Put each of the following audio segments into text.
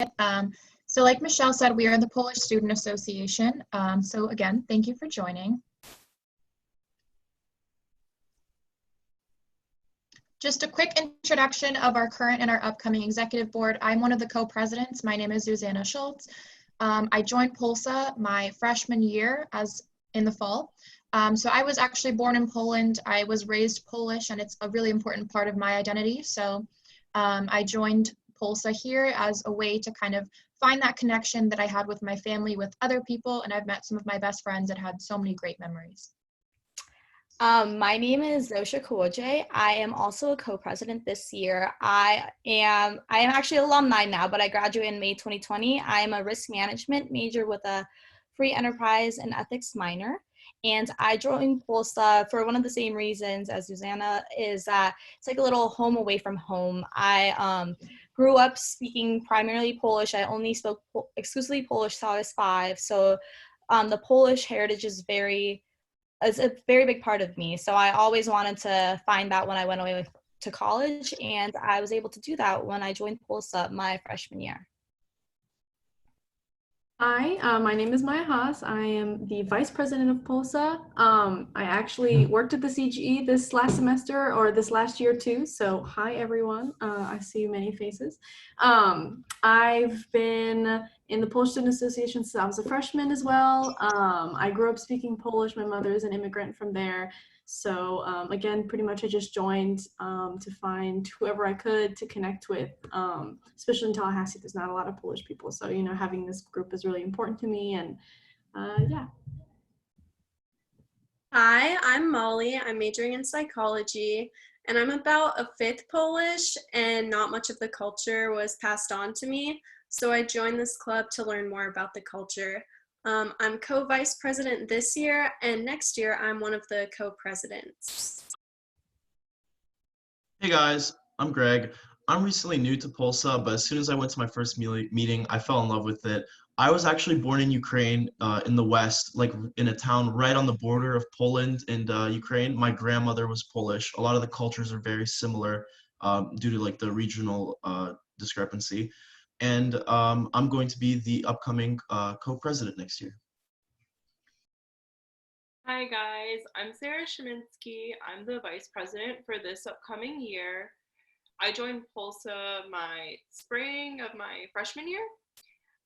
So like Michelle said, we are the Polish Student Association. So again, thank you for joining. Just a quick introduction of our current and our upcoming executive board. I'm one of the co-presidents. My name is Zuzanna Schultz. I joined POLSA my freshman year in the fall. So I was actually born in Poland. I was raised Polish, and it's a really important part of my identity. So I joined POLSA here as a way to kind of find that connection that I had with my family, with other people, and I've met some of my best friends that had so many great memories. My name is Zofia Kolodziej. I am also a co-president this year. I am actually an alumni now, but I graduated in May 2020. I am a risk management major with a free enterprise and ethics minor. And I joined POLSA for one of the same reasons as Zuzanna, is that it's like a little home away from home. I grew up speaking primarily Polish. I only spoke exclusively Polish till I was 5. So the Polish heritage is a very big part of me. So I always wanted to find that when I went away to college, and I was able to do that when I joined POLSA my freshman year. Hi, my name is Maya Haas. I am the vice president of POLSA. I actually worked at the CGE this last semester, or this last year too. So hi everyone, I see many faces. I've been in the Polish Student Association since I was a freshman as well. I grew up speaking Polish. My mother is an immigrant from there. So again, pretty much I just joined to find whoever I could to connect with, especially in Tallahassee, there's not a lot of Polish people. So, you know, having this group is really important to me, and yeah. Hi, I'm Molly. I'm majoring in psychology, and I'm about a 5th Polish, and not much of the culture was passed on to me. So I joined this club to learn more about the culture. I'm co-vice president this year, and next year I'm one of the co-presidents. Hey guys, I'm Greg. I'm recently new to POLSA, but as soon as I went to my first meeting, I fell in love with it. I was actually born in Ukraine, in the West, like in a town right on the border of Poland and Ukraine. My grandmother was Polish. A lot of the cultures are very similar due to like the regional discrepancy. And I'm going to be the upcoming co-president next year. Hi guys, I'm Sarah Shiminsky. I'm the vice president for this upcoming year. I joined POLSA my spring of my freshman year.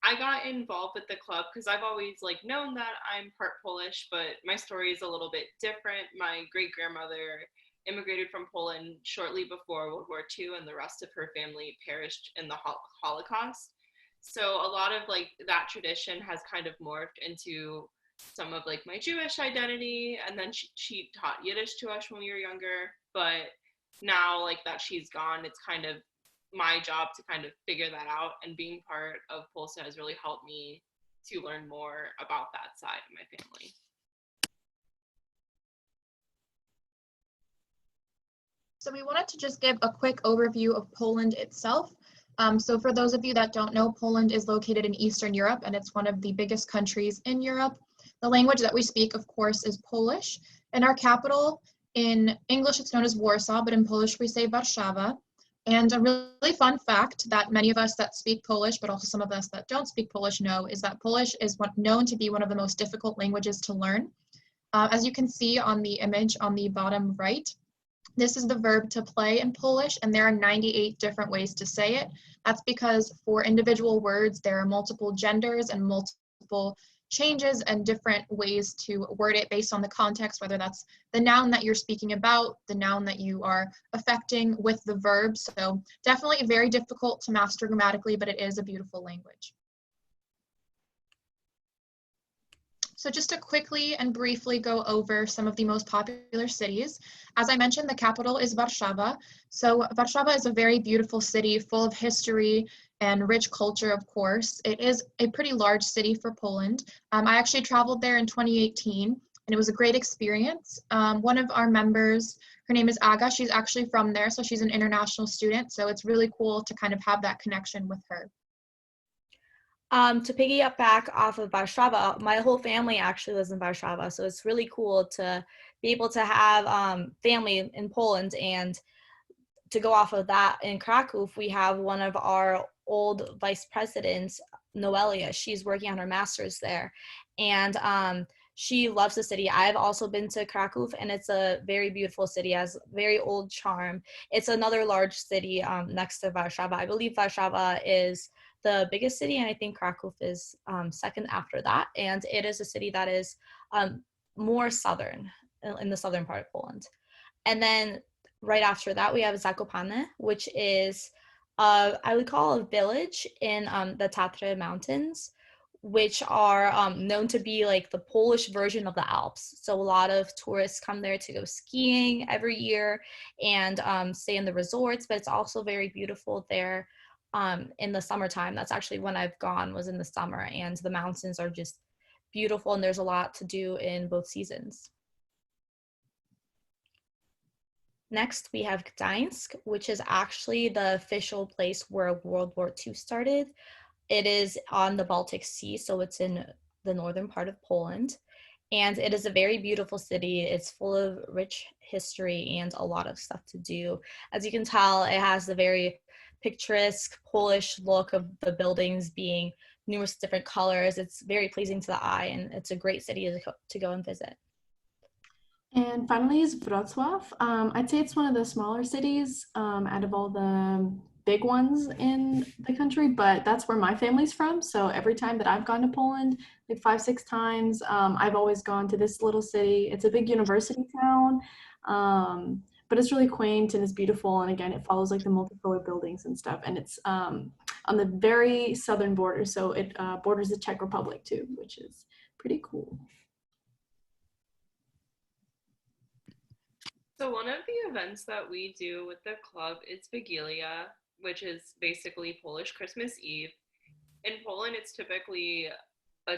I got involved with the club because I've always known that I'm part Polish, but my story is a little bit different. My great-grandmother immigrated from Poland shortly before World War II, and the rest of her family perished in the Holocaust. So a lot of that tradition has kind of morphed into some of my Jewish identity, and then she taught Yiddish to us when we were younger, but now that she's gone, it's kind of my job to kind of figure that out, and being part of POLSA has really helped me to learn more about that side of my family. So we wanted to just give a quick overview of Poland itself. So for those of you that don't know, Poland is located in Eastern Europe, and it's one of the biggest countries in Europe. The language that we speak, of course, is Polish. And our capital, in English it's known as Warsaw, but in Polish we say Warszawa. And a really fun fact that many of us that speak Polish, but also some of us that don't speak Polish know, is that Polish is known to be one of the most difficult languages to learn. As you can see on the image on the bottom right, this is the verb to play in Polish, and there are 98 different ways to say it. That's because for individual words, there are multiple genders and multiple changes and different ways to word it based on the context, whether that's the noun that you're speaking about, the noun that you are affecting with the verb. So definitely very difficult to master grammatically, but it is a beautiful language. So just to quickly and briefly go over some of the most popular cities. As I mentioned, the capital is Warszawa. So Warszawa is a very beautiful city full of history and rich culture, of course. It is a pretty large city for Poland. I actually traveled there in 2018, and it was a great experience. One of our members, her name is Aga, she's actually from there, so she's an international student, so it's really cool to kind of have that connection with her. To piggyback off of Warszawa, my whole family actually lives in Warszawa, so it's really cool to be able to have family in Poland. And to go off of that, in Kraków, we have one of our old vice president, Noelia. She's working on her master's there. And she loves the city. I've also been to Krakow, and it's a very beautiful city, has very old charm. It's another large city next to Warszawa. I believe Warszawa is the biggest city, and I think Krakow is second after that. And it is a city that is more southern, in the southern part of Poland. And then right after that, we have Zakopane, which is, I would call a village in the Tatra Mountains, which are known to be like the Polish version of the Alps. So a lot of tourists come there to go skiing every year and stay in the resorts, but it's also very beautiful there in the summertime. That's actually when I've gone, was in the summer, and the mountains are just beautiful, and there's a lot to do in both seasons. Next, we have Gdańsk, which is actually the official place where World War II started. It is on the Baltic Sea, so it's in the northern part of Poland. And it is a very beautiful city. It's full of rich history and a lot of stuff to do. As you can tell, it has the very picturesque Polish look of the buildings being numerous different colors. It's very pleasing to the eye, and it's a great city to go and visit. And finally is Wrocław. I'd say it's one of the smaller cities out of all the big ones in the country, but that's where my family's from. So every time that I've gone to Poland, like 5-6 times, I've always gone to this little city. It's a big university town, but it's really quaint and it's beautiful. And again, it follows like the multicolored buildings and stuff. And it's on the very southern border. So it borders the Czech Republic too, which is pretty cool. So one of the events that we do with the club is Vigilia, which is basically Polish Christmas Eve. In Poland, it's typically a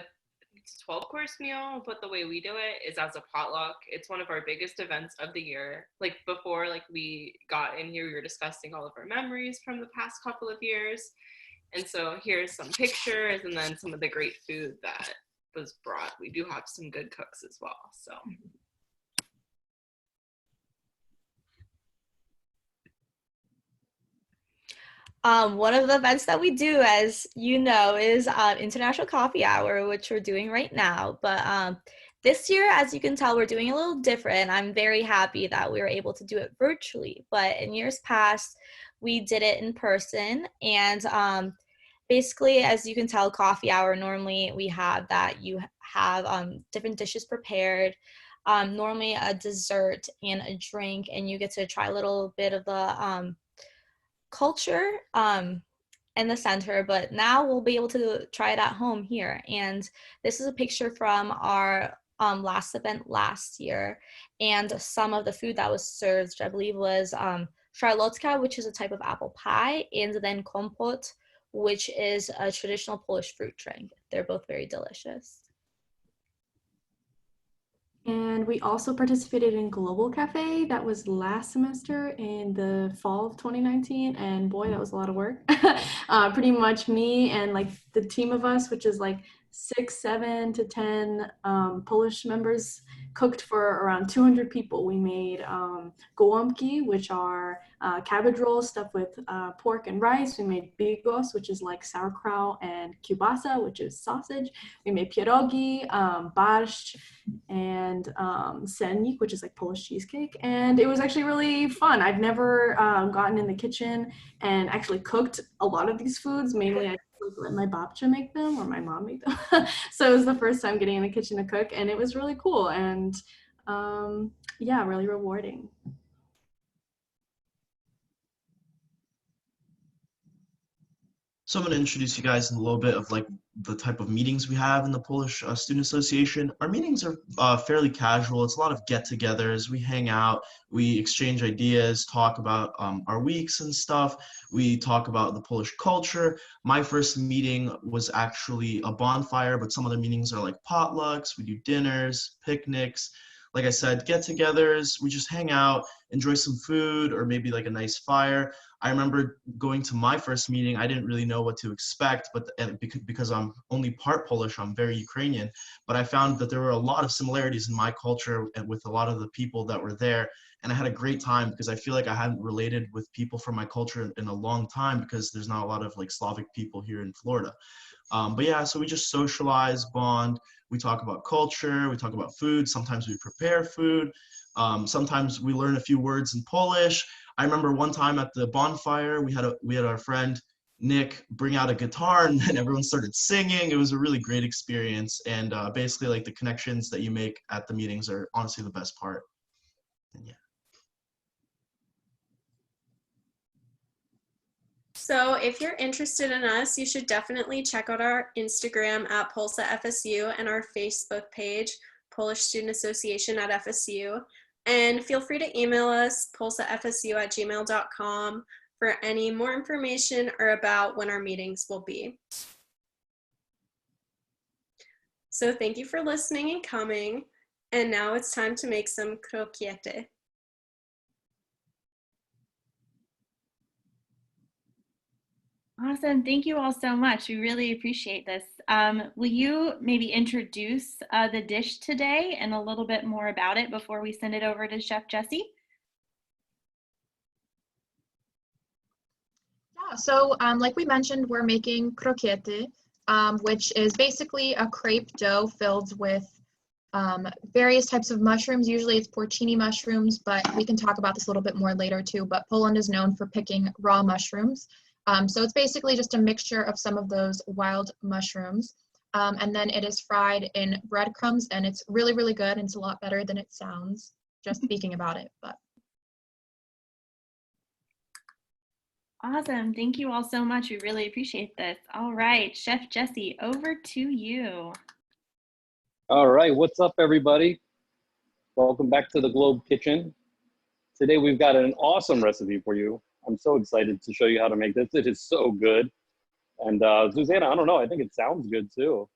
12-course meal, but the way we do it is as a potluck. It's one of our biggest events of the year. Like before, like we got in here, we were discussing all of our memories from the past couple of years. And so here's some pictures and then some of the great food that was brought. We do have some good cooks as well, so. One of the events that we do, as you know, is International Coffee Hour, which we're doing right now. But this year, as you can tell, we're doing a little different. I'm very happy that we were able to do it virtually. But in years past, we did it in person. And basically, as you can tell, coffee hour, normally we have that you have different dishes prepared, normally a dessert and a drink, and you get to try a little bit of the culture in the center, but now we'll be able to try it at home here. And this is a picture from our last event last year, and some of the food that was served, I believe, was szarlotka, which is a type of apple pie, and then kompot, which is a traditional Polish fruit drink. They're both very delicious. And we also participated in Global Cafe. That was last semester in the fall of 2019. And boy, that was a lot of work. Pretty much me and like the team of us, which is like 6, 7 to 10 Polish members, cooked for around 200 people. We made gołąbki, which are cabbage rolls stuffed with pork and rice. We made bigos, which is like sauerkraut, and kiełbasa, which is sausage. We made pierogi, barszcz, and sernik, which is like Polish cheesecake. And it was actually really fun. I've never gotten in the kitchen and actually cooked a lot of these foods. Mainly I let my babcia make them or my mom make them. So it was the first time getting in the kitchen to cook, and it was really cool and yeah, really rewarding. So I'm going to introduce you guys in a little bit of like the type of meetings we have in the Polish Student Association. Our meetings are fairly casual. It's a lot of get-togethers. We hang out, we exchange ideas, talk about our weeks and stuff. We talk about the Polish culture. My first meeting was actually a bonfire, but some other meetings are like potlucks. We do dinners, picnics. Like I said, get-togethers. We just hang out enjoy some food or maybe like a nice fire. I remember going to my first meeting, I didn't really know what to expect, but because I'm only part Polish, I'm very Ukrainian, but I found that there were a lot of similarities in my culture and with a lot of the people that were there. And I had a great time because I feel like I hadn't related with people from my culture in a long time because there's not a lot of like Slavic people here in Florida. But yeah, so we just socialize, bond. We talk about culture, we talk about food. Sometimes we prepare food. Sometimes we learn a few words in Polish. I remember one time at the bonfire, we had our friend Nick bring out a guitar and then everyone started singing. It was a really great experience. And basically like the connections that you make at the meetings are honestly the best part. And yeah. So if you're interested in us, you should definitely check out our Instagram at POLSA FSU and our Facebook page, Polish Student Association at FSU. And feel free to email us, polsafsu@gmail.com, for any more information or about when our meetings will be. So thank you for listening and coming. And now it's time to make some crokiety. Awesome. Thank you all so much. We really appreciate this. Will you maybe introduce the dish today and a little bit more about it before we send it over to Chef Jessie? Yeah, so like we mentioned, we're making crokiety, which is basically a crepe dough filled with various types of mushrooms. Usually it's porcini mushrooms, but we can talk about this a little bit more later too. But Poland is known for picking raw mushrooms. So it's basically just a mixture of some of those wild mushrooms. And then it is fried in breadcrumbs, and it's really, really good. And it's a lot better than it sounds just speaking about it. But Awesome. Thank you all so much. We really appreciate this. All right, Chef Jessie, over to you. All right, what's up, everybody? Welcome back to the Globe Kitchen. Today we've got an awesome recipe for you. I'm so excited to show you how to make this. It is so good. And Susanna, I don't know, I think it sounds good too.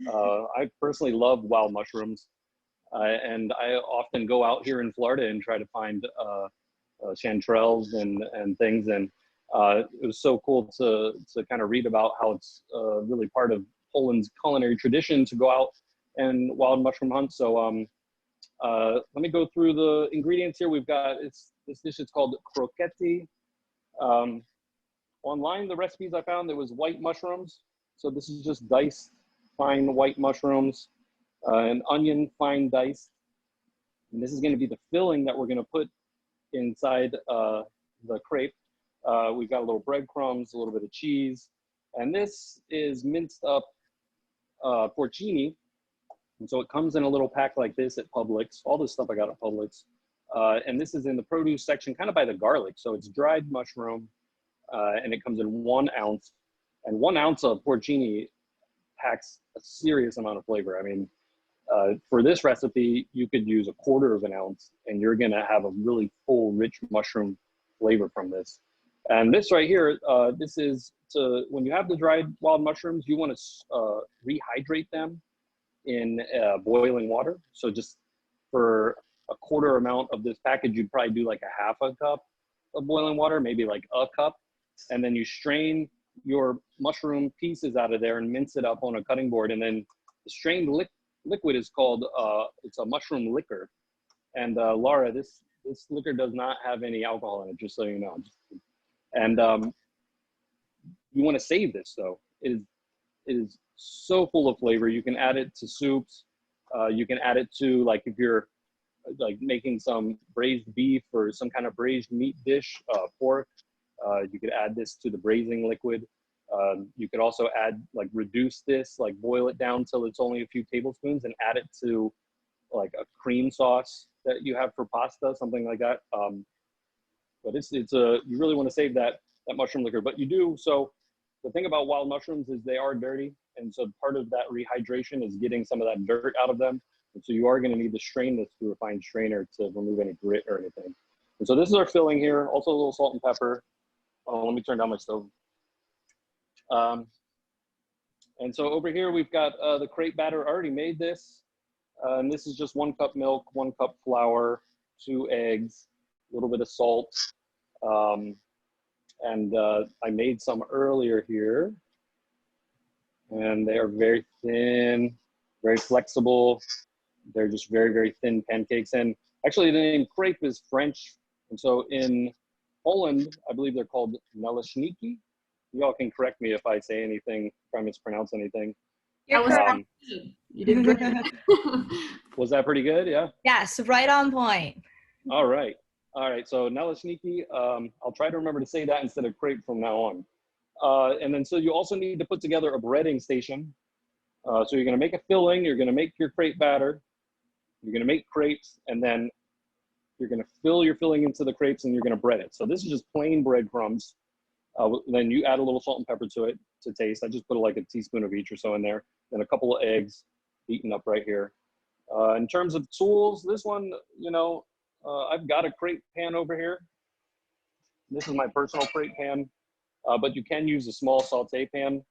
I personally love wild mushrooms. And I often go out here in Florida and try to find chanterelles and things. And it was so cool to kind of read about how it's really part of Poland's culinary tradition to go out and wild mushroom hunt. So let me go through the ingredients here. We've got, this dish is called Krokiety. Online, the recipes I found, there was white mushrooms. So this is just diced fine white mushrooms, an onion fine diced. And this is going to be the filling that we're going to put inside the crepe. We've got a little breadcrumbs, a little bit of cheese, and this is minced up porcini. And so it comes in a little pack like this at Publix. All this stuff I got at Publix. And this is in the produce section, kind of by the garlic. So it's dried mushroom, and it comes in 1 ounce. And 1 ounce of porcini packs a serious amount of flavor. I mean, for this recipe, you could use 1/4 of an ounce, and you're gonna have a really full, rich mushroom flavor from this. And this right here, this is when you have the dried wild mushrooms, you wanna rehydrate them in boiling water. So just for 1/4 amount of this package, you'd probably do like 1/2 cup of boiling water, maybe like a cup. And then you strain your mushroom pieces out of there and mince it up on a cutting board. And then the strained liquid is called, it's a mushroom liquor. And Laura, this liquor does not have any alcohol in it, just so you know. And you wanna save this though. It is so full of flavor. You can add it to soups. You can add it to, like, if you're like making some braised beef or some kind of braised meat dish, pork, you could add this to the braising liquid. You could also add, like, reduce this, like boil it down till it's only a few tablespoons and add it to like a cream sauce that you have for pasta, something like that. But you really want to save that mushroom liquor, but you do. So the thing about wild mushrooms is they are dirty. And so part of that rehydration is getting some of that dirt out of them. And so you are going to need to strain this through a fine strainer to remove any grit or anything. And so this is our filling here. Also a little salt and pepper. Oh, let me turn down my stove. And so over here, we've got the crepe batter. I already made this. And this is just 1 cup milk, 1 cup flour, 2 eggs, little bit of salt. And I made some earlier here, and they are very thin, very flexible. They're just very, very thin pancakes. And actually the name crepe is French. And so in Poland, I believe they're called naleśniki. Y'all can correct me if I say anything, if I mispronounce anything. That was you did great. Was that pretty good? Yeah. Yes, right on point. All right. All right. So naleśniki, I'll try to remember to say that instead of crepe from now on. And then so you also need to put together a breading station. So you're going to make a filling. You're going to make your crepe batter. You're going to make crepes, and then you're going to fill your filling into the crepes, and you're going to bread it. So this is just plain breadcrumbs. Then you add a little salt and pepper to it to taste. I just put like a teaspoon of each or so in there. Then a couple of eggs beaten up right here. In terms of tools, this one, you know, I've got a crepe pan over here. This is my personal crepe pan, but you can use a small saute pan.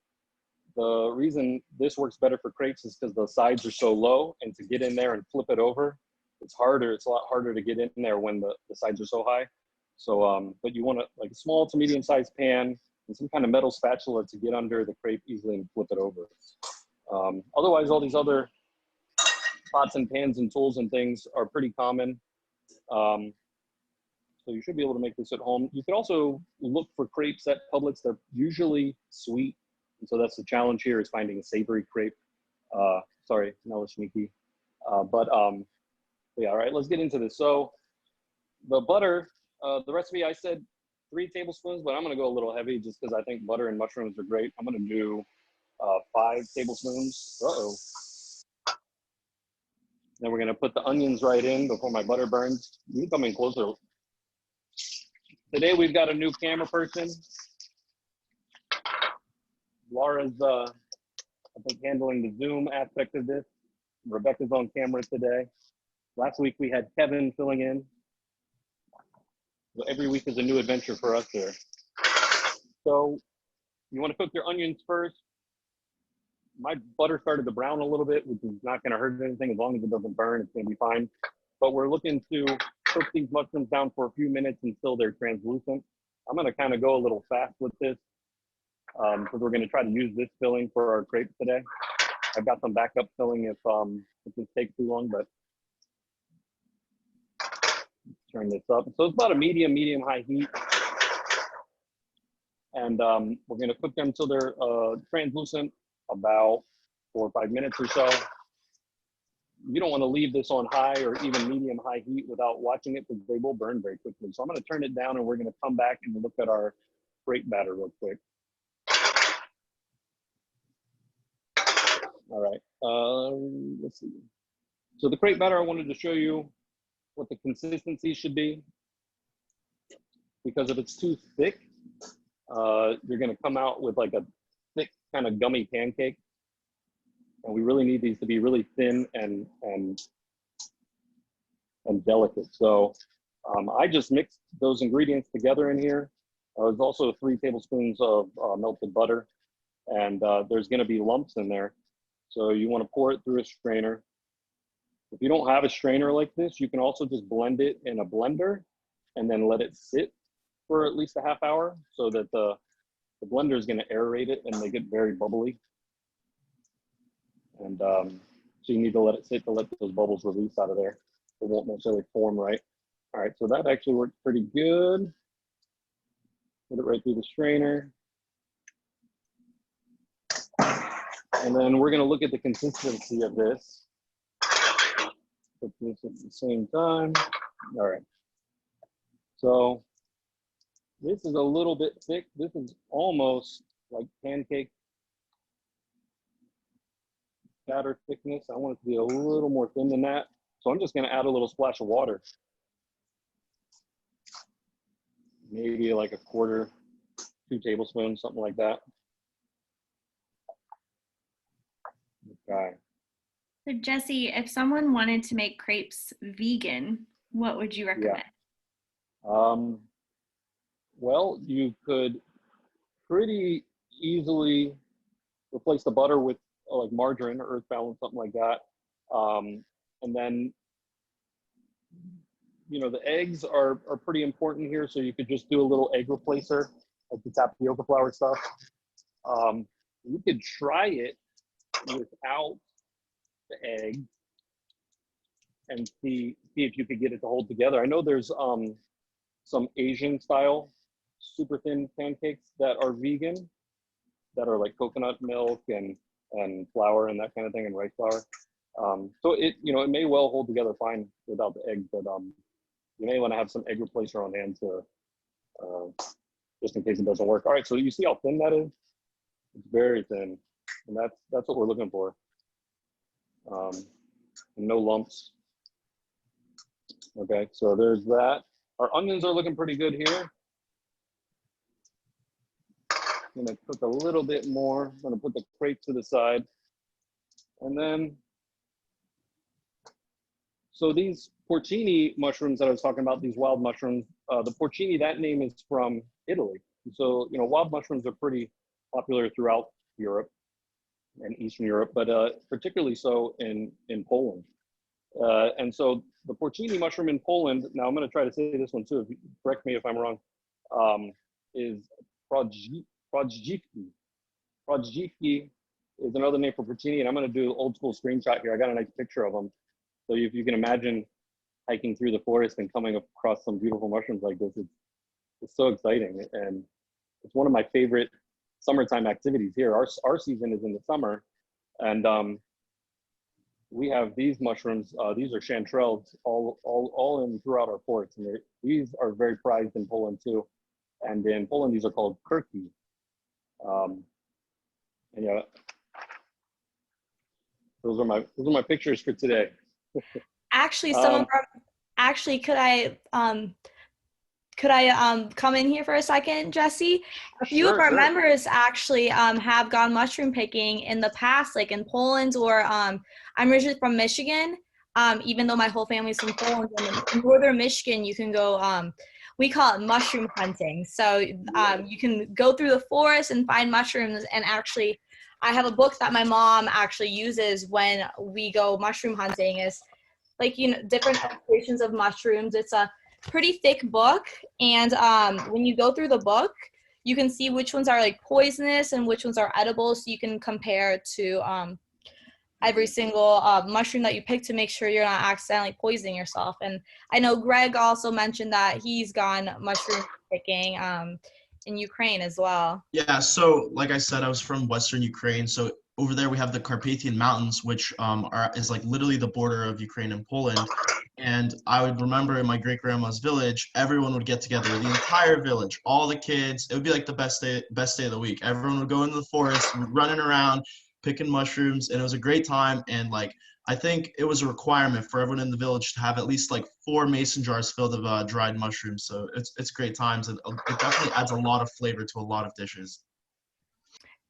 The reason this works better for crepes is because the sides are so low, and to get in there and flip it over, it's harder. It's a lot harder to get in there when the sides are so high. So, but you want like a small to medium sized pan and some kind of metal spatula to get under the crepe easily and flip it over. Otherwise, all these other pots and pans and tools and things are pretty common. So you should be able to make this at home. You could also look for crepes at Publix. They're usually sweet. And so that's the challenge here, is finding a savory crepe. Sorry, naleśniki. But yeah, all right, let's get into this. So the butter, the recipe I said 3 tablespoons, but I'm gonna go a little heavy just because I think butter and mushrooms are great. I'm gonna do 5 tablespoons. Uh-oh. Then we're gonna put the onions right in before my butter burns. You can come in closer. Today we've got a new camera person. Laura's, I think, handling the Zoom aspect of this. Rebecca's on camera today. Last week we had Kevin filling in. So every week is a new adventure for us here. So you want to cook your onions first. My butter started to brown a little bit, which is not going to hurt anything. As long as it doesn't burn, it's going to be fine. But we're looking to cook these mushrooms down for a few minutes until they're translucent. I'm going to kind of go a little fast with this. Because we're going to try to use this filling for our crepes today. I've got some backup filling if this takes too long, but turn this up. So it's about a medium-high heat. And we're going to cook them until they're translucent, about 4 or 5 minutes or so. You don't want to leave this on high or even medium-high heat without watching it, because they will burn very quickly. So I'm going to turn it down, and we're going to come back and look at our crepe batter real quick. All right, let's see. So the crepe batter, I wanted to show you what the consistency should be, because if it's too thick, you're gonna come out with like a thick kind of gummy pancake. And we really need these to be really thin and delicate. So I just mixed those ingredients together in here. There's also 3 tablespoons of melted butter, and there's gonna be lumps in there. So you want to pour it through a strainer. If you don't have a strainer like this, you can also just blend it in a blender and then let it sit for at least a half hour, so that the blender is going to aerate it and make it very bubbly. And so you need to let it sit to let those bubbles release out of there. It won't necessarily form right. All right, so that actually worked pretty good. Put it right through the strainer. And then we're going to look at the consistency of this. Put this at the same time. All right. So this is a little bit thick. This is almost like pancake batter thickness. I want it to be a little more thin than that. So I'm just going to add a little splash of water. Maybe like a quarter, 2 tablespoons, something like that. Okay. So Jesse, if someone wanted to make crepes vegan, what would you recommend? Yeah. Well, you could pretty easily replace the butter with like margarine or earth balance, something like that. And then you know, the eggs are pretty important here. So you could just do a little egg replacer, like the tapioca flour stuff. You could try it without the egg and see if you could get it to hold together. I know there's some Asian style super thin pancakes that are vegan, that are like coconut milk and flour and that kind of thing, and rice flour. So it, you know, it may well hold together fine without the egg, but you may want to have some egg replacer on hand to just in case it doesn't work. All right, so you see how thin that is? It's very thin, and that's what we're looking for. And no lumps. Okay, so there's that. Our onions are looking pretty good here. I'm gonna cook a little bit more. I'm gonna put the crepe to the side. And then, so these porcini mushrooms that I was talking about, these wild mushrooms, the porcini, that name is from Italy. So, you know, wild mushrooms are pretty popular throughout Europe and Eastern Europe, but particularly so in Poland. And so the porcini mushroom in Poland, now I'm gonna try to say this one too, if you correct me if I'm wrong, is Krokiety. Krokiety is another name for porcini, and I'm going to do an old school screenshot here. I got a nice picture of them. So if you can imagine hiking through the forest and coming across some beautiful mushrooms like this, it's so exciting. And it's one of my favorite summertime activities here. Our season is in the summer, and we have these mushrooms. These are chanterelles all in throughout our ports, and these are very prized in Poland too. And in Poland, these are called Krokiety. And yeah, those are my pictures for today. Actually, could I come in here for a second, Jesse? A few of our members actually have gone mushroom picking in the past, like in Poland, or I'm originally from Michigan. Even though my whole family's from Poland, in northern Michigan, you can go. We call it mushroom hunting. So you can go through the forest and find mushrooms. And actually, I have a book that my mom actually uses when we go mushroom hunting. Is like, you know, different illustrations of mushrooms. It's a pretty thick book. And when you go through the book, you can see which ones are like poisonous and which ones are edible. So you can compare to every single mushroom that you pick to make sure you're not accidentally poisoning yourself. And I know Greg also mentioned that he's gone mushroom picking in Ukraine as well. Yeah, so like I said, I was from Western Ukraine. So over there we have the Carpathian Mountains, which is like literally the border of Ukraine and Poland. And I would remember in my great-grandma's village, everyone would get together, the entire village, all the kids. It would be like the best day of the week. Everyone would go into the forest, running around, picking mushrooms, and it was a great time. And like, I think it was a requirement for everyone in the village to have at least like 4 mason jars filled of dried mushrooms. So it's great times, and it definitely adds a lot of flavor to a lot of dishes.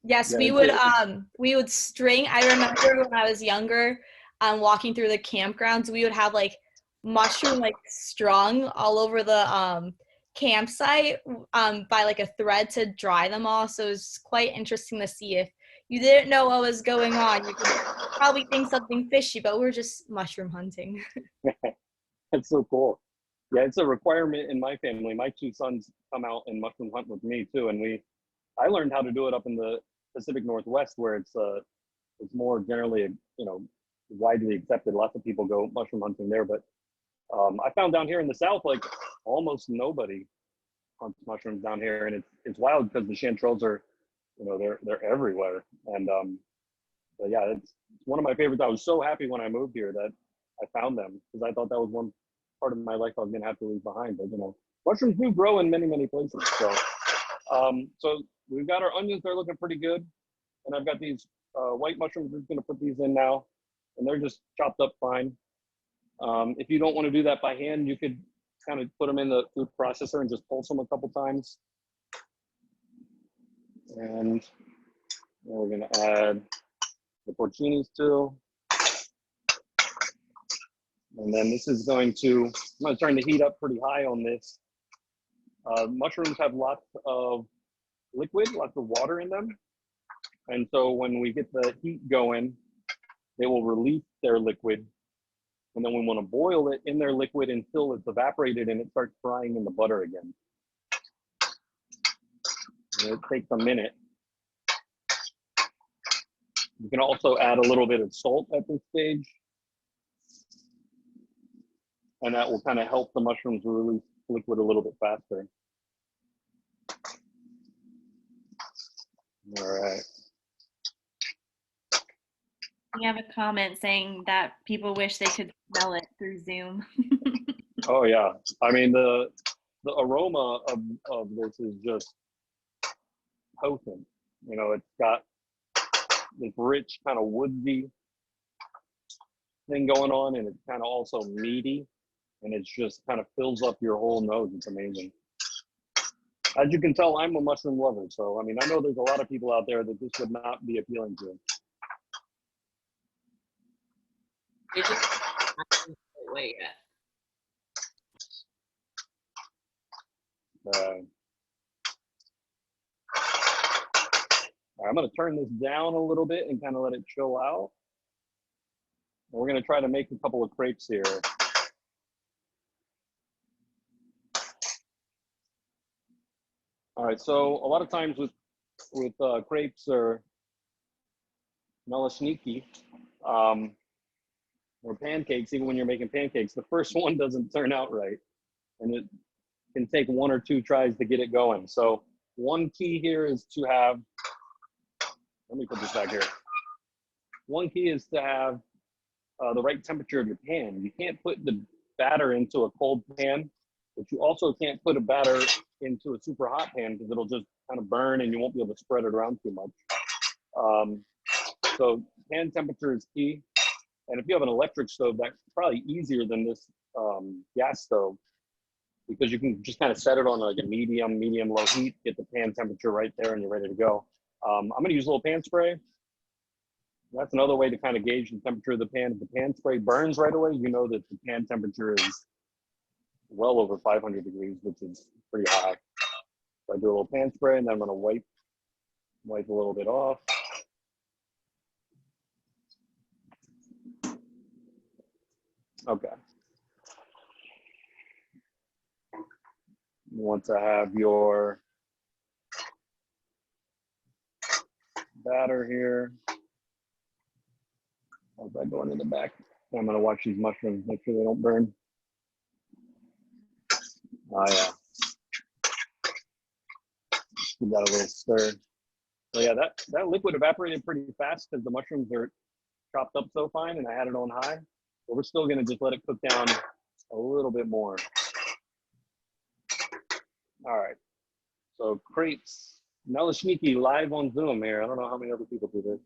Yes, we would string. I remember when I was younger, walking through the campgrounds, we would have like mushroom like strung all over the campsite by like a thread to dry them all. So it was quite interesting to see. If you didn't know what was going on, you could probably think something fishy, but we're just mushroom hunting. That's so cool. Yeah, it's a requirement in my family. My 2 sons come out and mushroom hunt with me too, and I learned how to do it up in the Pacific Northwest, where it's more generally, you know, widely accepted. Lots of people go mushroom hunting there, but I found down here in the South, like almost nobody hunts mushrooms down here, and it's wild because the chanterelles are, you know, they're everywhere. And but yeah, it's one of my favorites. I was so happy when I moved here that I found them, because I thought that was one part of my life I was gonna have to leave behind. But you know, mushrooms do grow in many places. So so we've got our onions. They're looking pretty good, and I've got these white mushrooms. We're gonna put these in now, and they're just chopped up fine. If you don't want to do that by hand, you could kind of put them in the food processor and just pulse them a couple times. And we're going to add the porcinis too. And then this is I'm trying to heat up pretty high on this. Mushrooms have lots of liquid, lots of water in them. And so when we get the heat going, they will release their liquid. And then we want to boil it in their liquid until it's evaporated and it starts frying in the butter again. And it takes a minute. You can also add a little bit of salt at this stage. And that will kind of help the mushrooms release liquid a little bit faster. All right. We have a comment saying that people wish they could smell it through Zoom. Oh yeah, I mean the aroma of this is just potent. You know, it's got this rich kind of woodsy thing going on, and it's kind of also meaty, and it's just kind of fills up your whole nose. It's amazing. As you can tell, I'm a mushroom lover, so I mean, I know there's a lot of people out there that this would not be appealing to. They just haven't put away yet. All right, I'm going to turn this down a little bit and kind of let it chill out. And we're going to try to make a couple of crepes here. All right, so a lot of times with crepes or naleśniki, or pancakes, even when you're making pancakes, the first one doesn't turn out right. And it can take 1 or 2 tries to get it going. So one key here is to have, let me put this back here. One key is to have the right temperature of your pan. You can't put the batter into a cold pan, but you also can't put a batter into a super hot pan because it'll just kind of burn and you won't be able to spread it around too much. So pan temperature is key. And if you have an electric stove, that's probably easier than this gas stove, because you can just kind of set it on like a medium low heat, get the pan temperature right there, and you're ready to go. I'm going to use a little pan spray. That's another way to kind of gauge the temperature of the pan. If the pan spray burns right away, you know that the pan temperature is well over 500 degrees, which is pretty high. So I do a little pan spray, and then I'm going to wipe a little bit off. Okay. You want to have your batter here. How's that going in the back? I'm going to watch these mushrooms, make sure they don't burn. Oh yeah. Give that a little stir. So yeah, that liquid evaporated pretty fast because the mushrooms are chopped up so fine, and I had it on high. But we're still going to just let it cook down a little bit more. All right. So crepes, naleśniki live on Zoom here. I don't know how many other people do this.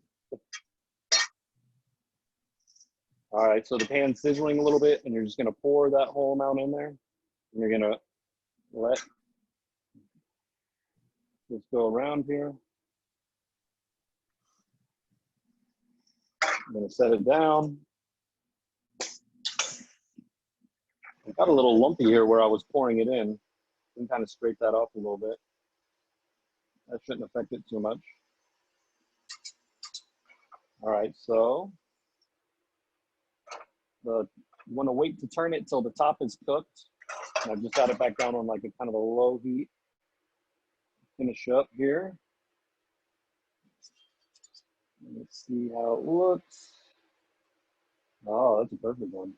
All right, so the pan's sizzling a little bit, and you're just going to pour that whole amount in there. And you're going to let this go around here. I'm going to set it down. It got a little lumpy here where I was pouring it in. You can kind of scrape that off a little bit. That shouldn't affect it too much. All right, so you want to wait to turn it till the top is cooked. And I've just got it back down on like a kind of a low heat. Finish up here. Let's see how it looks. Oh, that's a perfect one.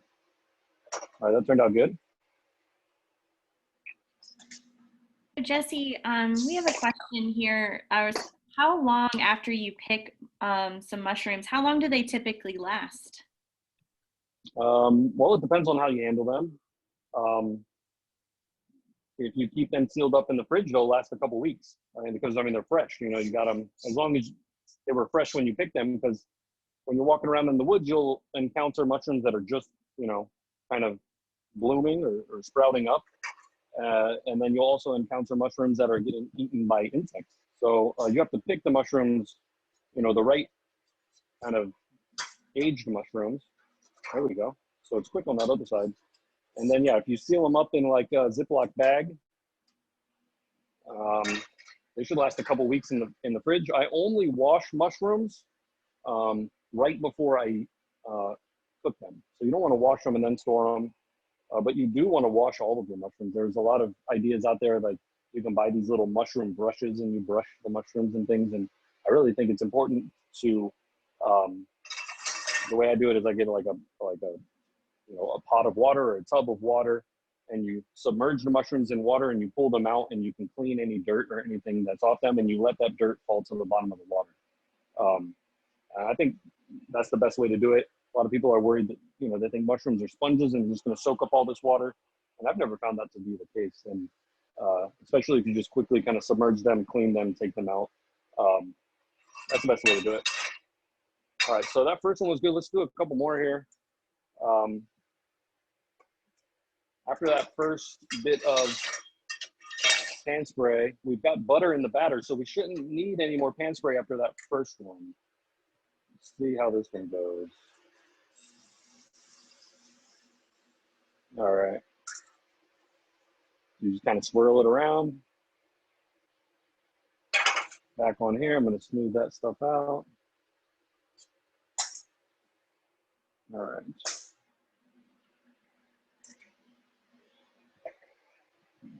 All right, that turned out good. Jesse, we have a question here. How long after you pick some mushrooms, how long do they typically last? Well, it depends on how you handle them. If you keep them sealed up in the fridge, they'll last a couple weeks. I mean, because they're fresh. You know, you got them as long as they were fresh when you picked them. Because when you're walking around in the woods, you'll encounter mushrooms that are just, you know, kind of blooming or sprouting up. And then you'll also encounter mushrooms that are getting eaten by insects. So you have to pick the mushrooms, you know, the right kind of aged mushrooms. There we go. So it's quick on that other side. And then, yeah, if you seal them up in like a Ziploc bag, they should last a couple weeks in the fridge. I only wash mushrooms right before I cook them. So you don't want to wash them and then store them, but you do want to wash all of your mushrooms. There's a lot of ideas out there, like you can buy these little mushroom brushes and you brush the mushrooms and things. And I really think it's important to, the way I do it is I get like a pot of water or a tub of water, and you submerge the mushrooms in water and you pull them out, and you can clean any dirt or anything that's off them, and you let that dirt fall to the bottom of the water. And I think that's the best way to do it. A lot of people are worried that, they think mushrooms are sponges and just going to soak up all this water. And I've never found that to be the case. And especially if you just quickly kind of submerge them, clean them, take them out. That's the best way to do it. All right, so that first one was good. Let's do a couple more here. After that first bit of pan spray, we've got butter in the batter, so we shouldn't need any more pan spray after that first one. Let's see how this one goes. All right. You just kind of swirl it around. Back on here, I'm going to smooth that stuff out. All right.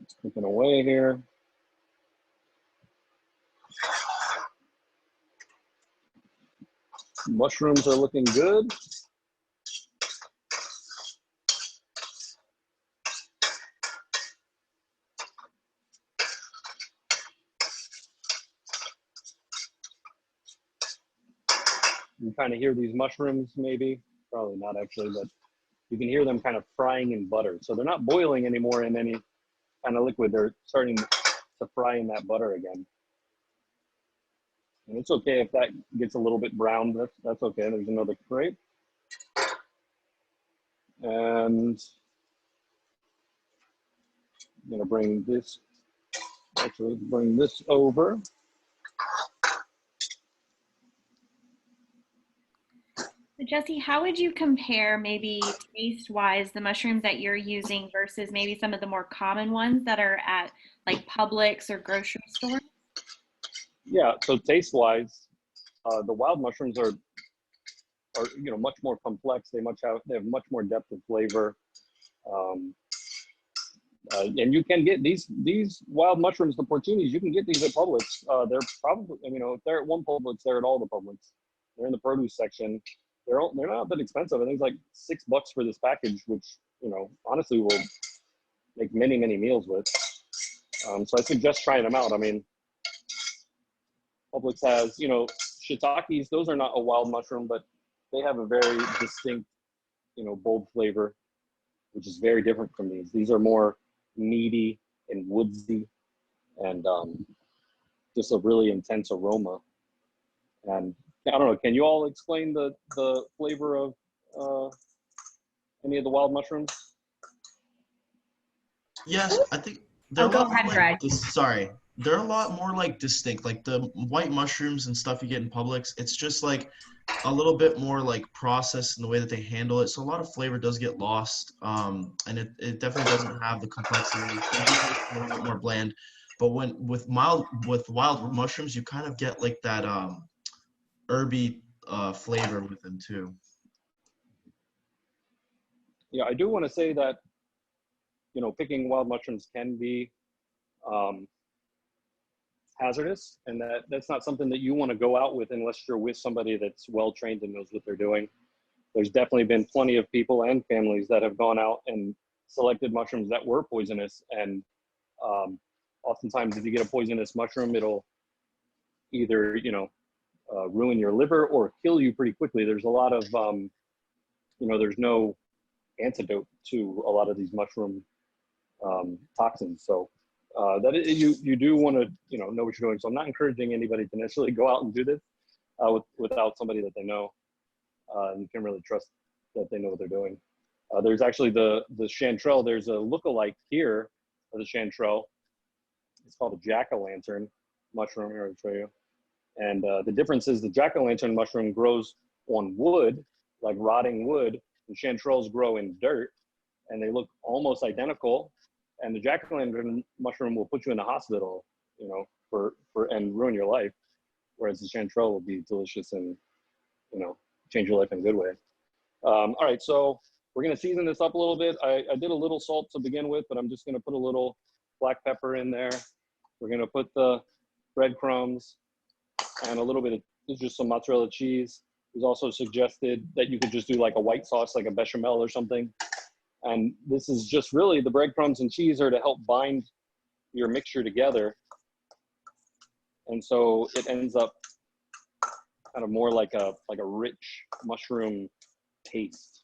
It's cooking away here. Mushrooms are looking good. You kind of hear these mushrooms, maybe, probably not actually, but you can hear them kind of frying in butter. So they're not boiling anymore in any kind of liquid. They're starting to fry in that butter again. And it's okay if that gets a little bit brown. That's okay. There's another crepe. And I'm gonna bring this over. So Jesse, how would you compare maybe taste-wise the mushrooms that you're using versus maybe some of the more common ones that are at like Publix or grocery stores? Yeah, so taste-wise, the wild mushrooms are much more complex. They have much more depth of flavor, and you can get these wild mushrooms, the porcinis. You can get these at Publix. They're probably, if they're at one Publix, they're at all the Publix. They're in the produce section. They're not that expensive. I think it's like $6 for this package, which honestly will make many meals with. So I suggest trying them out. I mean, Publix has, shiitakes. Those are not a wild mushroom, but they have a very distinct, bold flavor, which is very different from these. These are more meaty and woodsy, and just a really intense aroma. And I don't know, can you all explain the flavor of any of the wild mushrooms? Yes, I think they're a lot more like they're a lot more like distinct. Like the white mushrooms and stuff you get in Publix, it's just like a little bit more like processed in the way that they handle it. So a lot of flavor does get lost, and it definitely doesn't have the complexity. It's a little bit more bland. But with wild mushrooms, you kind of get like that herby flavor with them too. Yeah, I do want to say that picking wild mushrooms can be hazardous, and that's not something that you want to go out with unless you're with somebody that's well trained and knows what they're doing. There's definitely been plenty of people and families that have gone out and selected mushrooms that were poisonous, and oftentimes if you get a poisonous mushroom, it'll either ruin your liver or kill you pretty quickly. There's a lot of there's no antidote to a lot of these mushroom toxins. So you do want to know what you're doing. So I'm not encouraging anybody to necessarily go out and do this without somebody that they know. You can really trust that they know what they're doing. There's actually the chanterelle. There's a lookalike here of the chanterelle. It's called a jack-o'-lantern mushroom. Here, I'll show you. And the difference is the jack-o'-lantern mushroom grows on wood, like rotting wood, and chanterelles grow in dirt, and they look almost identical. And the jack-o'-lantern mushroom will put you in the hospital, and ruin your life, whereas the chanterelle will be delicious and, change your life in a good way. All right, so we're gonna season this up a little bit. I did a little salt to begin with, but I'm just gonna put a little black pepper in there. We're gonna put the breadcrumbs and a little bit of just some mozzarella cheese. It was also suggested that you could just do like a white sauce, like a bechamel or something. And this is just really, the breadcrumbs and cheese are to help bind your mixture together. And so it ends up kind of more like a rich mushroom taste.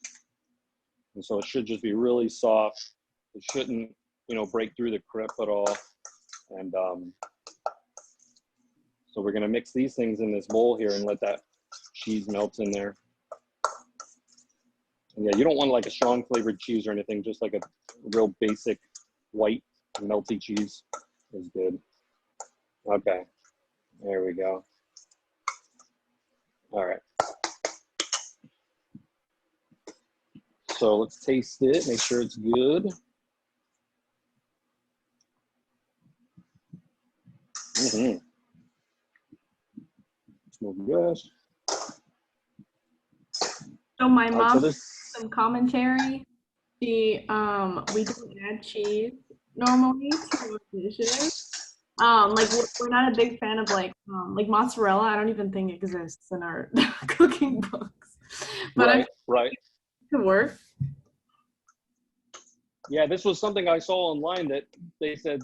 And so it should just be really soft. It shouldn't, you know, break through the crepe at all. And so we're gonna mix these things in this bowl here and let that cheese melt in there. And yeah, you don't want like a strong flavored cheese or anything, just like a real basic white melty cheese is good. Okay, there we go. All right. So let's taste it, make sure it's good. Mm-hmm. Smoking good. So my All right, mom, some commentary. We don't add cheese normally to our dishes. Like we're not a big fan of like mozzarella. I don't even think exists in our cooking books. But right, right. It could work. Yeah, this was something I saw online that they said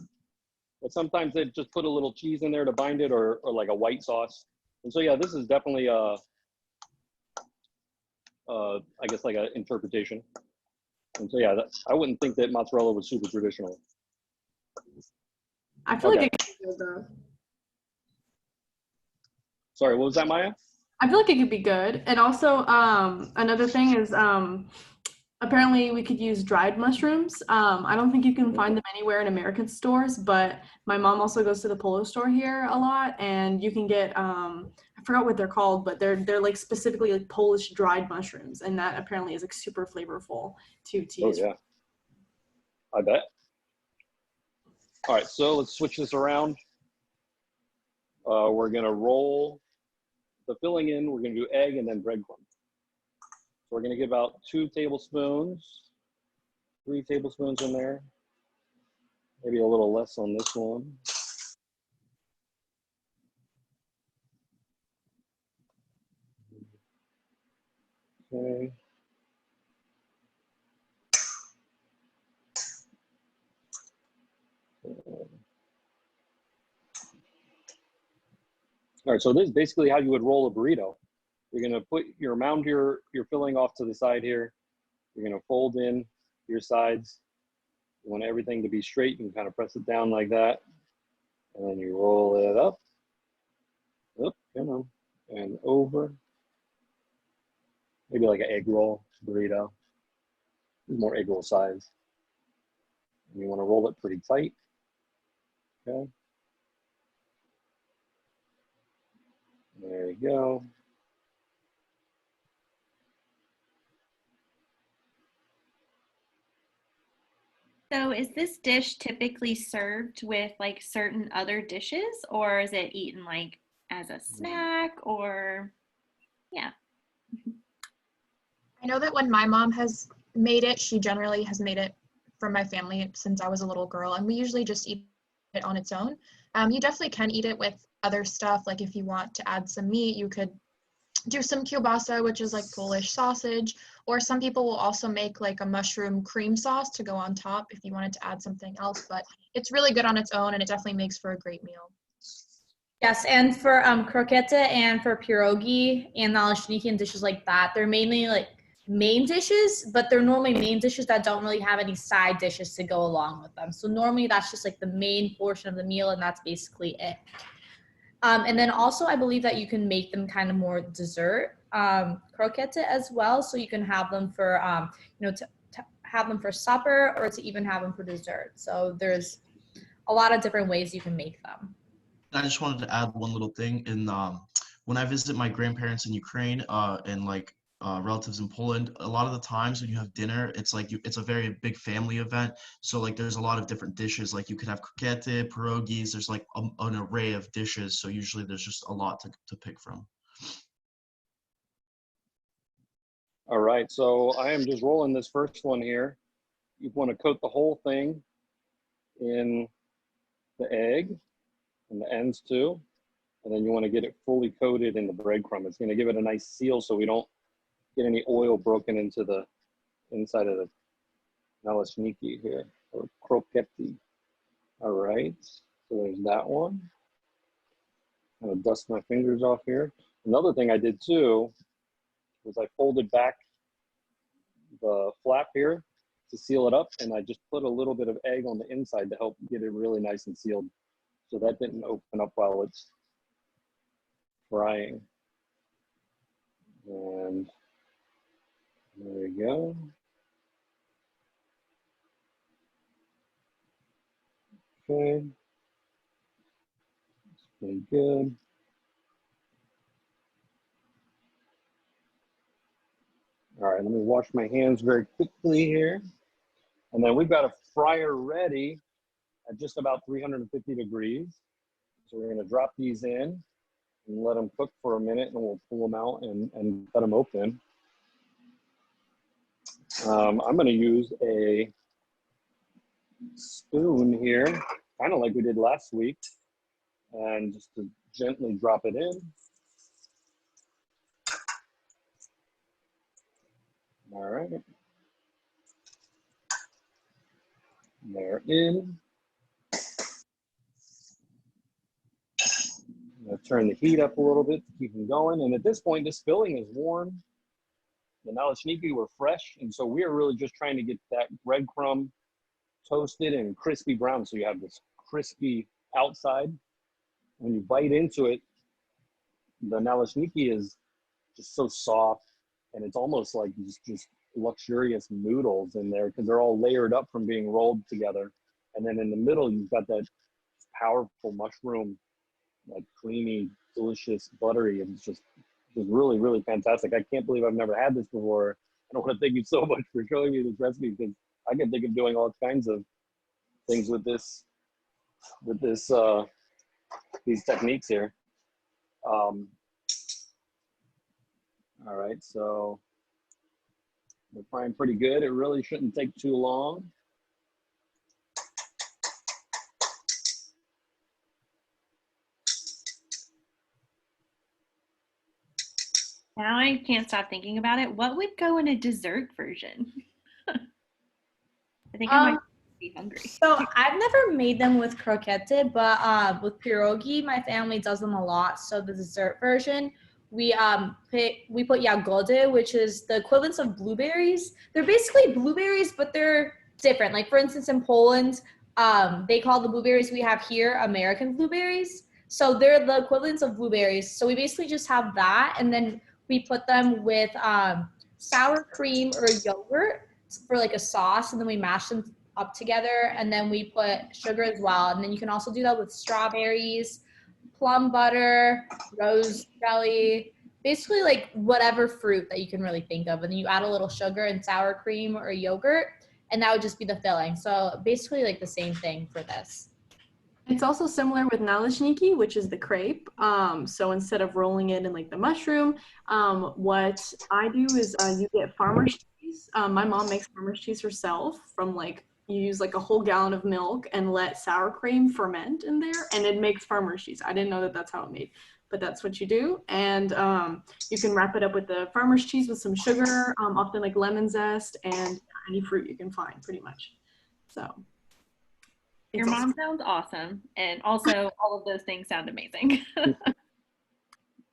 that sometimes they just put a little cheese in there to bind it, or like a white sauce. And so yeah, this is definitely I guess like an interpretation. And so yeah, I wouldn't think that mozzarella was super traditional. I feel like it could be good though. Sorry, what was that, Maya? I feel like it could be good. And also another thing is apparently we could use dried mushrooms. I don't think you can find them anywhere in American stores, but my mom also goes to the Polo store here a lot, and you can get I forgot what they're called, but they're like specifically like Polish dried mushrooms, and that apparently is like super flavorful to use. Oh yeah, I bet. All right, so let's switch this around. We're gonna roll the filling in. We're gonna do egg and then breadcrumb. So we're gonna give about 2 tablespoons, 3 tablespoons in there. Maybe a little less on this one. Okay. All right, so this is basically how you would roll a burrito. You're gonna mound your filling off to the side here. You're gonna fold in your sides. You want everything to be straight. You can kind of press it down like that. And then you roll it up, come on, and over. Maybe like an egg roll burrito, more egg roll size. And you wanna roll it pretty tight, okay? There you go. So is this dish typically served with like certain other dishes, or is it eaten like as a snack, or yeah? I know that when my mom has made it, she generally has made it for my family since I was a little girl, and we usually just eat it on its own. You definitely can eat it with other stuff, like if you want to add some meat, you could do some kielbasa, which is like Polish sausage, or some people will also make like a mushroom cream sauce to go on top if you wanted to add something else, but it's really good on its own and it definitely makes for a great meal. Yes, and for croquette and for pierogi and naleśniki and dishes like that, they're mainly like main dishes, but they're normally main dishes that don't really have any side dishes to go along with them. So normally that's just like the main portion of the meal, and that's basically it. And then also I believe that you can make them kind of more dessert croquette as well. So you can have them for, to have them for supper, or to even have them for dessert. So there's a lot of different ways you can make them. I just wanted to add one little thing. When I visit my grandparents in Ukraine and like relatives in Poland, a lot of the times when you have dinner, it's like it's a very big family event. So like there's a lot of different dishes. Like you could have croquette, pierogies. There's like an array of dishes. So usually there's just a lot to pick from. All right, so I am just rolling this first one here. You want to coat the whole thing in the egg and the ends too. And then you want to get it fully coated in the breadcrumb. It's going to give it a nice seal so we don't get any oil broken into the inside of the naleśniki here, or croquetti. All right, so there's that one. I'm gonna dust my fingers off here. Another thing I did too was I folded back the flap here to seal it up, and I just put a little bit of egg on the inside to help get it really nice and sealed, so that didn't open up while it's frying. And there we go. Okay, that's pretty good. All right, let me wash my hands very quickly here. And then we've got a fryer ready at just about 350 degrees. So we're gonna drop these in and let them cook for a minute, and we'll pull them out and cut them open. I'm gonna use a spoon here, kind of like we did last week, and just to gently drop it in. All right. They're in. I'm gonna turn the heat up a little bit to keep them going. And at this point, this filling is warm. The naleśniki were fresh, and so we are really just trying to get that breadcrumb toasted and crispy brown, so you have this crispy outside. When you bite into it, the naleśniki is just so soft, and it's almost like just luxurious noodles in there because they're all layered up from being rolled together. And then in the middle, you've got that powerful mushroom, like creamy, delicious, buttery, and it's just really, really fantastic. I can't believe I've never had this before. I don't want to thank you so much for showing me this recipe, because I can think of doing all kinds of things with these techniques here. All right, so we're frying pretty good. It really shouldn't take too long. Now I can't stop thinking about it. What would go in a dessert version? I think I might be hungry. So I've never made them with croquette, but with pierogi, my family does them a lot. So the dessert version, we put jagody, which is the equivalence of blueberries. They're basically blueberries, but they're different. Like for instance, in Poland, they call the blueberries we have here American blueberries. So they're the equivalents of blueberries. So we basically just have that, and then we put them with sour cream or yogurt for like a sauce, and then we mash them up together, and then we put sugar as well. And then you can also do that with strawberries, plum butter, rose jelly, basically like whatever fruit that you can really think of. And then you add a little sugar and sour cream or yogurt, and that would just be the filling. So basically like the same thing for this. It's also similar with naleśniki, which is the crepe. So instead of rolling it in like the mushroom, what I do is you get farmer's cheese. My mom makes farmer's cheese herself from like, you use like a whole gallon of milk and let sour cream ferment in there, and it makes farmer's cheese. I didn't know that that's how it made, but that's what you do. And you can wrap it up with the farmer's cheese with some sugar, often like lemon zest and any fruit you can find pretty much. So. Your mom sounds awesome, and also all of those things sound amazing.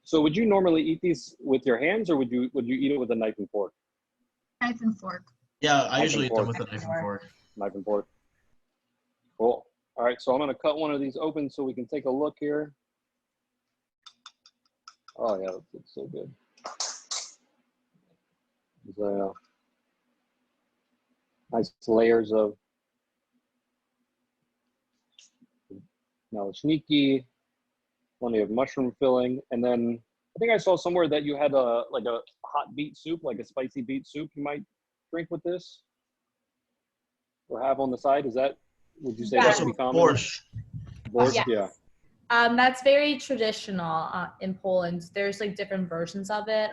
So would you normally eat these with your hands, or would you eat it with a knife and fork? Knife and fork. Yeah, I usually eat them with a knife and fork. Knife and fork. Cool. All right, so I'm gonna cut one of these open so we can take a look here. Oh yeah, it's so good. There's nice layers of naleśniki, plenty of mushroom filling, and then I think I saw somewhere that you had like a hot beet soup, like a spicy beet soup you might drink with this or have on the side. Is that, would you say that would be common? Borscht. Borscht, Yes. yeah. That's very traditional in Poland. There's like different versions of it.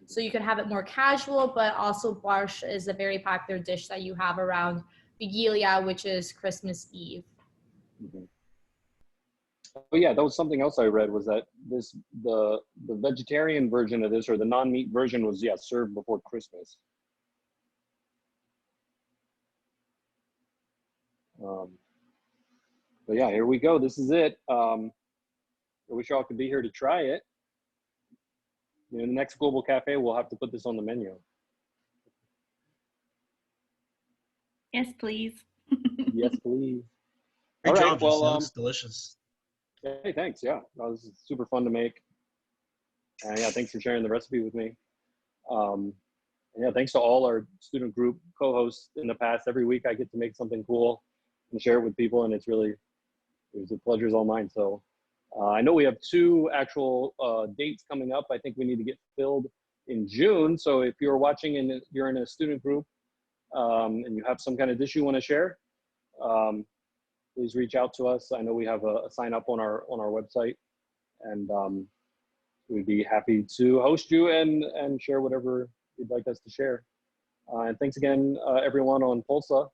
So you can have it more casual, but also barsz is a very popular dish that you have around Vigilia, which is Christmas Eve. Mm-hmm. Oh yeah, that was something else I read, was that the vegetarian version of this, or the non-meat version, was served before Christmas. But yeah, here we go. This is it. I wish y'all could be here to try it. In the next Global Cafe, we'll have to put this on the menu. Yes, please. Yes, please. Great All right, job, well, Jesse. Looks delicious. Hey, thanks. Yeah, this is super fun to make. And yeah, thanks for sharing the recipe with me. And yeah, thanks to all our student group co-hosts in the past. Every week I get to make something cool and share it with people, and the pleasure's all mine. So I know we have 2 actual dates coming up. I think we need to get filled in June. So if you're watching and you're in a student group and you have some kind of dish you want to share, please reach out to us. I know we have a sign up on our website, and we'd be happy to host you and share whatever you'd like us to share. And thanks again, everyone on POLSA.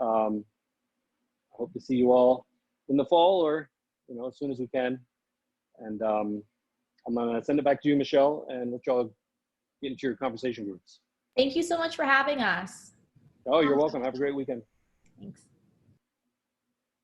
I hope to see you all in the fall, or as soon as we can. And I'm gonna send it back to you, Michelle, and let y'all get into your conversation groups. Thank you so much for having us. Oh, you're welcome. Have a great weekend. Thanks.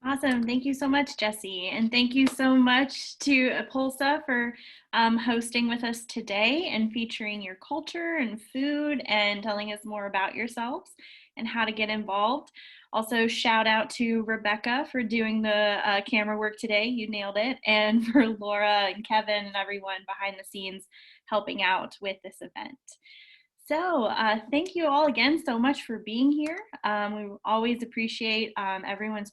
Awesome. Thank you so much, Jesse. And thank you so much to POLSA for hosting with us today and featuring your culture and food and telling us more about yourselves and how to get involved. Also, shout out to Rebecca for doing the camera work today. You nailed it. And for Laura and Kevin and everyone behind the scenes helping out with this event. So thank you all again so much for being here. We always appreciate everyone's